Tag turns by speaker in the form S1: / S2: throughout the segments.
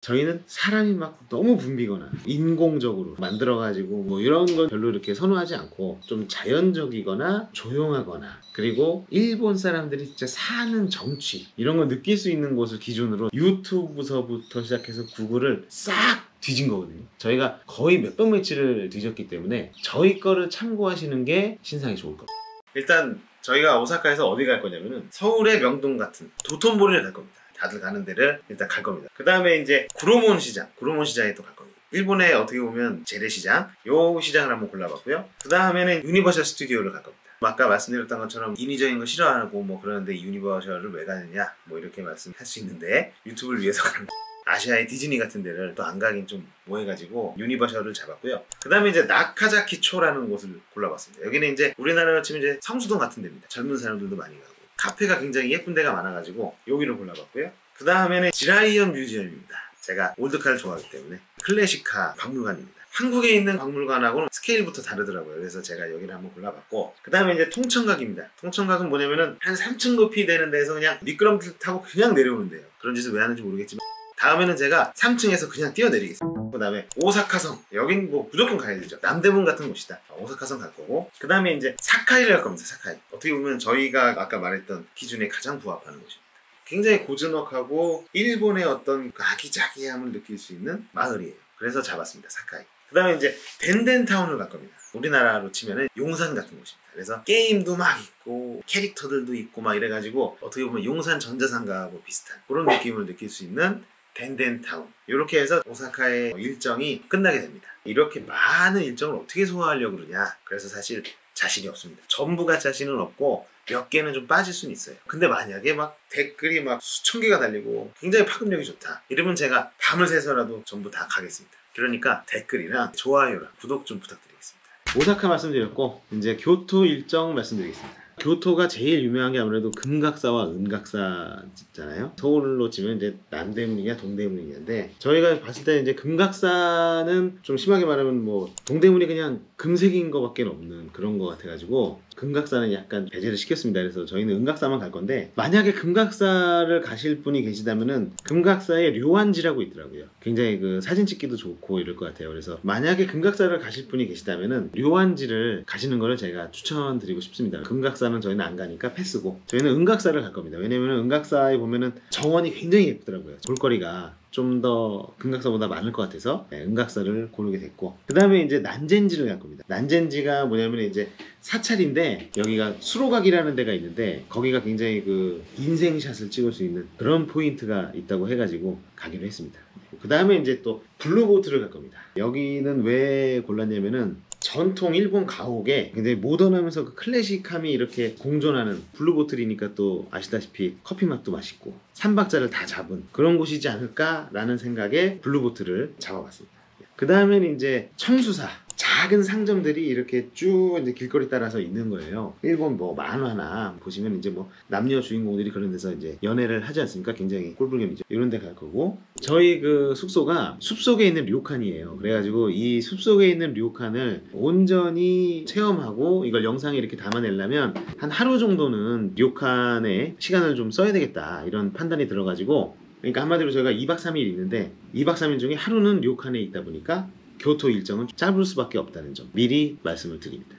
S1: 저희는 사람이 막 너무 붐비거나 인공적으로 만들어가지고 뭐 이런 건 별로 이렇게 선호하지 않고 좀 자연적이거나 조용하거나, 그리고 일본 사람들이 진짜 사는 정취 이런 걸 느낄 수 있는 곳을 기준으로 유튜브서부터 시작해서 구글을 싹 뒤진 거거든요. 저희가 거의 몇백 매치를 뒤졌기 때문에 저희 거를 참고하시는 게 신상이 좋을 겁니다. 일단 저희가 오사카에서 어디 갈 거냐면은 서울의 명동 같은 도톤보리를 갈 겁니다. 다들 가는 데를 일단 갈 겁니다. 그 다음에 이제 구로몬 시장에 또 갈 겁니다. 일본에 어떻게 보면 재래시장, 요 시장을 한번 골라봤고요. 그 다음에는 유니버셜 스튜디오를 갈 겁니다. 아까 말씀드렸던 것처럼 인위적인 거 싫어하고 뭐 그러는데 유니버셜을 왜 가느냐 뭐 이렇게 말씀할 수 있는데, 유튜브를 위해서 가는 아시아의 디즈니 같은 데를 또 안 가긴 좀 뭐해가지고 유니버셜을 잡았고요. 그 다음에 이제 나카자키초라는 곳을 골라봤습니다. 여기는 이제 우리나라로 치면 이제 성수동 같은 데입니다. 젊은 사람들도 많이 가고 카페가 굉장히 예쁜 데가 많아가지고 여기를 골라봤고요. 그 다음에는 지라이언 뮤지엄입니다. 제가 올드카를 좋아하기 때문에 클래식카 박물관입니다. 한국에 있는 박물관하고는 스케일부터 다르더라고요. 그래서 제가 여기를 한번 골라봤고, 그 다음에 이제 통천각입니다. 통천각은 뭐냐면은 한 3층 높이 되는 데서 그냥 미끄럼틀 타고 그냥 내려오는데요. 그런 짓을 왜 하는지 모르겠지만 다음에는 제가 3층에서 그냥 뛰어내리겠습니다. 그 다음에 오사카성, 여긴 뭐 무조건 가야 되죠. 남대문 같은 곳이다. 오사카성 갈 거고, 그 다음에 이제 사카이를 갈 겁니다. 사카이. 어떻게 보면 저희가 아까 말했던 기준에 가장 부합하는 곳입니다. 굉장히 고즈넉하고 일본의 어떤 아기자기함을 느낄 수 있는 마을이에요. 그래서 잡았습니다. 사카이. 그 다음에 이제 덴덴타운을 갈 겁니다. 우리나라로 치면은 용산 같은 곳입니다. 그래서 게임도 막 있고 캐릭터들도 있고 막 이래가지고 어떻게 보면 용산 전자상가하고 비슷한 그런 느낌을 느낄 수 있는 덴덴타운. 이렇게 해서 오사카의 일정이 끝나게 됩니다. 이렇게 많은 일정을 어떻게 소화하려고 그러냐. 그래서 사실 자신이 없습니다. 전부가 자신은 없고 몇 개는 좀 빠질 수는 있어요. 근데 만약에 막 댓글이 막 수천 개가 달리고 굉장히 파급력이 좋다 이러면 제가 밤을 새서라도 전부 다 가겠습니다. 그러니까 댓글이랑 좋아요랑 구독 좀 부탁드리겠습니다. 오사카 말씀드렸고, 이제 교토 일정 말씀드리겠습니다. 교토가 제일 유명한 게 아무래도 금각사와 은각사잖아요. 서울로 치면 이제 남대문이냐 동대문이냐인데, 저희가 봤을 때 이제 금각사는 좀 심하게 말하면 뭐 동대문이 그냥 금색인 거밖에 없는 그런 거 같아가지고 금각사는 약간 배제를 시켰습니다. 그래서 저희는 은각사만 갈 건데, 만약에 금각사를 가실 분이 계시다면은 금각사에 료안지라고 있더라고요. 굉장히 그 사진 찍기도 좋고 이럴 것 같아요. 그래서 만약에 금각사를 가실 분이 계시다면은 료안지를 가시는 거를 제가 추천드리고 싶습니다. 금각사는 저희는 안 가니까 패스고, 저희는 은각사를 갈 겁니다. 왜냐면은 은각사에 보면은 정원이 굉장히 예쁘더라고요. 볼거리가 좀 더 금각사보다 많을 것 같아서 은각사를 고르게 됐고, 그 다음에 이제 난젠지를 갈 겁니다. 난젠지가 뭐냐면 이제 사찰인데 여기가 수로각이라는 데가 있는데 거기가 굉장히 그 인생샷을 찍을 수 있는 그런 포인트가 있다고 해가지고 가기로 했습니다. 그 다음에 이제 또 블루보트를 갈 겁니다. 여기는 왜 골랐냐면은 전통 일본 가옥에 굉장히 모던하면서 그 클래식함이 이렇게 공존하는 블루보틀이니까 또 아시다시피 커피 맛도 맛있고 3박자를 다 잡은 그런 곳이지 않을까라는 생각에 블루보틀을 잡아봤습니다. 그 다음에는 이제 청수사, 작은 상점들이 이렇게 쭉 이제 길거리 따라서 있는 거예요. 일본 뭐 만화나 보시면 이제 뭐 남녀 주인공들이 그런 데서 이제 연애를 하지 않습니까? 굉장히 꼴불견이죠. 이런 데 갈 거고, 저희 그 숙소가 숲속에 있는 료칸이에요. 그래가지고 이 숲속에 있는 료칸을 온전히 체험하고 이걸 영상에 이렇게 담아내려면 한 하루 정도는 료칸에 시간을 좀 써야 되겠다 이런 판단이 들어가지고, 그러니까 한마디로 저희가 2박 3일 있는데 2박 3일 중에 하루는 료칸에 있다 보니까 교토 일정은 짧을 수밖에 없다는 점 미리 말씀을 드립니다.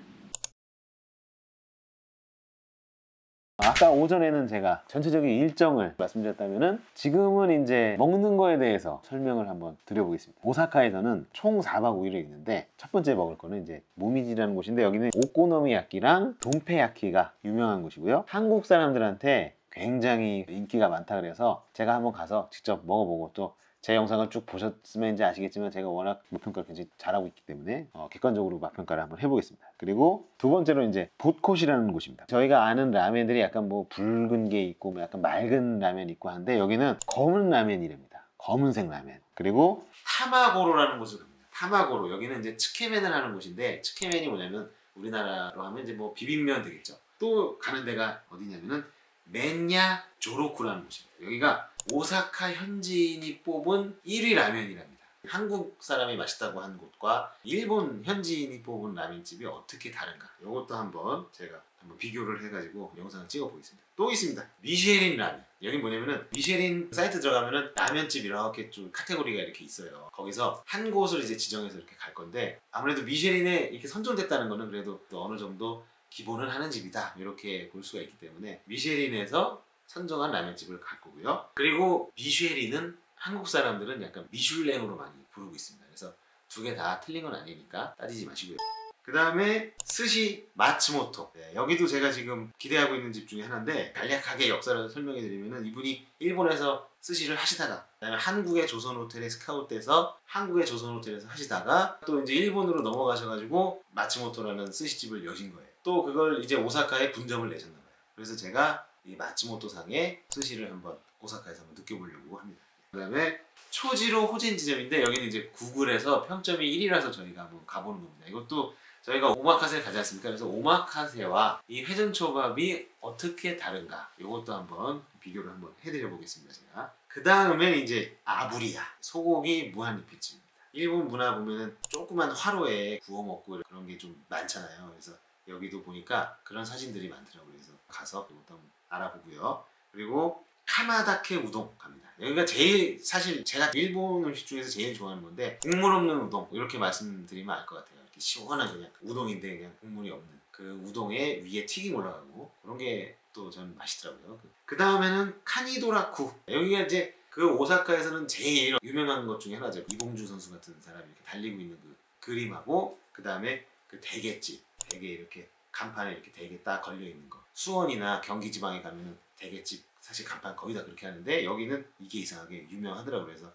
S1: 아까 오전에는 제가 전체적인 일정을 말씀드렸다면은 지금은 이제 먹는 거에 대해서 설명을 한번 드려보겠습니다. 오사카에서는 총 4박 5일을 있는데 첫 번째 먹을 거는 이제 모미지라는 곳인데, 여기는 오코노미야끼랑 돈페야끼가 유명한 곳이고요. 한국 사람들한테 굉장히 인기가 많다 그래서 제가 한번 가서 직접 먹어보고, 또 제 영상을 쭉 보셨으면 이제 아시겠지만 제가 워낙 맛평가를 굉장히 잘하고 있기 때문에 객관적으로 맛평가를 한번 해보겠습니다. 그리고 두 번째로 이제 봇콧이라는 곳입니다. 저희가 아는 라면들이 약간 뭐 붉은 게 있고 뭐 약간 맑은 라면 있고 한데 여기는 검은 라면이랍니다. 검은색 라면. 그리고 타마고로라는 곳을 갑니다. 타마고로, 여기는 이제 츠케멘을 하는 곳인데, 츠케멘이 뭐냐면 우리나라로 하면 이제 뭐 비빔면 되겠죠. 또 가는 데가 어디냐면은 맨야 조로쿠라는 곳입니다. 여기가 오사카 현지인이 뽑은 1위 라면이랍니다. 한국 사람이 맛있다고 한 곳과 일본 현지인이 뽑은 라면집이 어떻게 다른가, 이것도 한번 제가 한번 비교를 해가지고 영상을 찍어 보겠습니다. 또 있습니다. 미쉐린 라면. 여기 뭐냐면은 미쉐린 사이트 들어가면은 라면집 이렇게 좀 카테고리가 이렇게 있어요. 거기서 한 곳을 이제 지정해서 이렇게 갈 건데, 아무래도 미쉐린에 이렇게 선정됐다는 거는 그래도 또 어느 정도 기본은 하는 집이다 이렇게 볼 수가 있기 때문에 미쉐린에서 선정한 라면집을 갈 거고요. 그리고 미쉐린은 한국 사람들은 약간 미슐랭으로 많이 부르고 있습니다. 그래서 두 개 다 틀린 건 아니니까 따지지 마시고요. 그 다음에 스시 마츠모토. 네, 여기도 제가 지금 기대하고 있는 집 중에 하나인데, 간략하게 역사를 설명해 드리면은 이분이 일본에서 스시를 하시다가, 그다음에 한국의 조선호텔에 스카웃돼서 한국의 조선호텔에서 하시다가 또 이제 일본으로 넘어가셔가지고 마츠모토라는 스시집을 여신 거예요. 또 그걸 이제 오사카에 분점을 내셨나 봐요. 그래서 제가 이 마츠모토 상의 스시를 한번 오사카에서 한번 느껴보려고 합니다. 그 다음에 초지로 호진지점인데, 여기는 이제 구글에서 평점이 1이라서 저희가 한번 가보는 겁니다. 이것도 저희가 오마카세를 가지 않습니까? 그래서 오마카세와 이 회전초밥이 어떻게 다른가, 이것도 한번 비교를 한번 해드려 보겠습니다. 제가 그 다음에 이제 아부리야, 소고기 무한리필집입니다. 일본 문화 보면은 조그만 화로에 구워 먹고 그런 게 좀 많잖아요. 그래서 여기도 보니까 그런 사진들이 많더라고요. 그래서 가서 이것도 한번 알아보고요. 그리고 카마다케 우동 갑니다. 여기가 제일, 사실 제가 일본 음식 중에서 제일 좋아하는 건데, 국물 없는 우동 이렇게 말씀드리면 알 것 같아요. 이렇게 시원하게 그냥 우동인데 그냥 국물이 없는 그 우동에 위에 튀김 올라가고, 그런 게 또 저는 맛있더라고요. 그 다음에는 카니도라쿠. 여기가 이제 그 오사카에서는 제일 유명한 것 중에 하나죠. 이봉주 선수 같은 사람이 이렇게 달리고 있는 그 그림하고, 그 다음에 그 대게집, 대게 이렇게 간판에 이렇게 대게 딱 걸려 있는 거. 수원이나 경기 지방에 가면은 대게집 사실 간판 거의 다 그렇게 하는데, 여기는 이게 이상하게 유명하더라고요. 그래서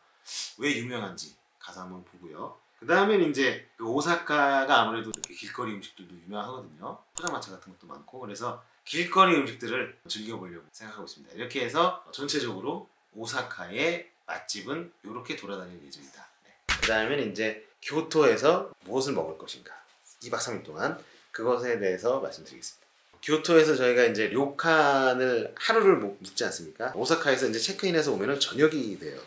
S1: 왜 유명한지 가서 한번 보고요. 그 다음에는 이제 그 오사카가 아무래도 이렇게 길거리 음식들도 유명하거든요. 포장마차 같은 것도 많고, 그래서 길거리 음식들을 즐겨보려고 생각하고 있습니다. 이렇게 해서 전체적으로 오사카의 맛집은 이렇게 돌아다닐 예정이다. 네. 그 다음에는 이제 교토에서 무엇을 먹을 것인가, 2박 3일 동안 그것에 대해서 말씀드리겠습니다. 교토에서 저희가 이제 료칸을 하루를 묵지 않습니까? 오사카에서 이제 체크인해서 오면은 저녁이 돼요.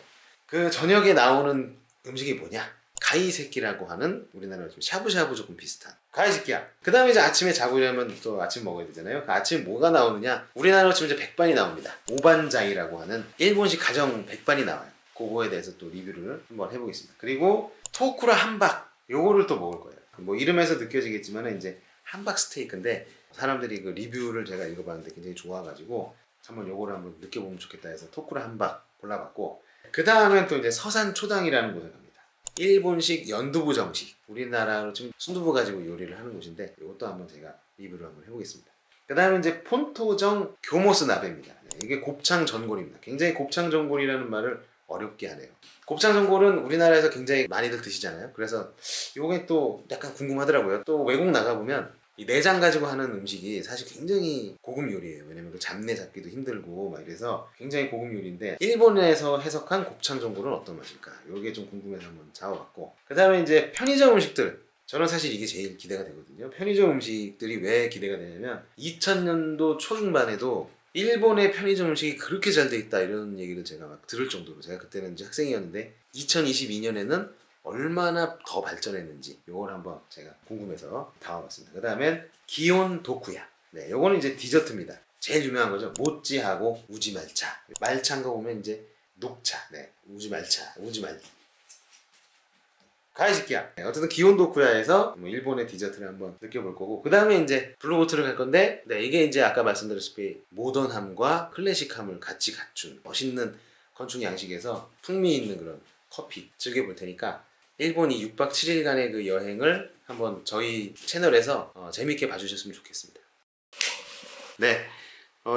S1: 그 저녁에 나오는 음식이 뭐냐? 가이세키라고 하는, 우리나라로 좀 샤브샤브 조금 비슷한 가이세키야. 그 다음에 이제 아침에 자고 일어나면 또 아침 먹어야 되잖아요. 그 아침에 뭐가 나오느냐? 우리나라로 치면 이제 백반이 나옵니다. 오반자이라고 하는 일본식 가정 백반이 나와요. 그거에 대해서 또 리뷰를 한번 해보겠습니다. 그리고 토쿠라 함박, 요거를 또 먹을 거예요. 뭐 이름에서 느껴지겠지만 이제 함박 스테이크인데, 사람들이 그 리뷰를 제가 읽어봤는데 굉장히 좋아가지고 한번 요거를 한번 느껴보면 좋겠다 해서 토쿠라 함박 골라봤고, 그 다음엔 또 이제 서산 초당이라는 곳에 갑니다. 일본식 연두부 정식, 우리나라로 지금 순두부 가지고 요리를 하는 곳인데, 이것도 한번 제가 리뷰를 한번 해보겠습니다. 그 다음에 이제 폰토정 교모스 나베입니다. 네, 이게 곱창 전골입니다. 굉장히 곱창 전골이라는 말을 어렵게 하네요. 곱창 전골은 우리나라에서 굉장히 많이들 드시잖아요. 그래서 이게 또 약간 궁금하더라고요. 또 외국 나가보면 이 내장 가지고 하는 음식이 사실 굉장히 고급 요리예요. 왜냐면 그 잡내 잡기도 힘들고 막 이래서 굉장히 고급 요리인데, 일본에서 해석한 곱창 전골은 어떤 맛일까? 이게 좀 궁금해서 한번 잡아봤고, 그 다음에 이제 편의점 음식들. 저는 사실 이게 제일 기대가 되거든요. 편의점 음식들이 왜 기대가 되냐면, 2000년도 초중반에도 일본의 편의점 음식이 그렇게 잘 돼 있다 이런 얘기를 제가 막 들을 정도로, 제가 그때는 이제 학생이었는데 2022년에는 얼마나 더 발전했는지 요걸 한번 제가 궁금해서 담아봤습니다. 그 다음엔 기온 도쿠야. 네, 요거는 이제 디저트입니다. 제일 유명한 거죠. 모찌하고 우지말차. 말차인 거 보면 이제 녹차. 네, 우지말차, 우지말. 가이시키야. 네, 어쨌든 기온 도쿠야에서 뭐 일본의 디저트를 한번 느껴볼 거고, 그 다음에 이제 블루보틀을 갈 건데, 네, 이게 이제 아까 말씀드렸다시피 모던함과 클래식함을 같이 갖춘 멋있는 건축 양식에서 풍미 있는 그런 커피 즐겨볼 테니까, 일본이 6박 7일간의 그 여행을 한번 저희 채널에서 재밌게 봐주셨으면 좋겠습니다. 네,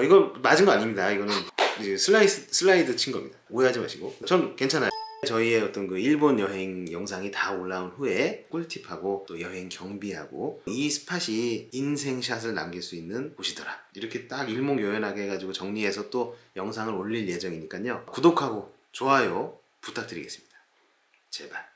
S1: 이거 맞은 거 아닙니다. 이거는 이제 슬라이드 친 겁니다. 오해하지 마시고. 전 괜찮아요. 저희의 어떤 그 일본 여행 영상이 다 올라온 후에 꿀팁하고 또 여행 경비하고 이 스팟이 인생샷을 남길 수 있는 곳이더라, 이렇게 딱 일목요연하게 해가지고 정리해서 또 영상을 올릴 예정이니까요. 구독하고 좋아요 부탁드리겠습니다. 제발.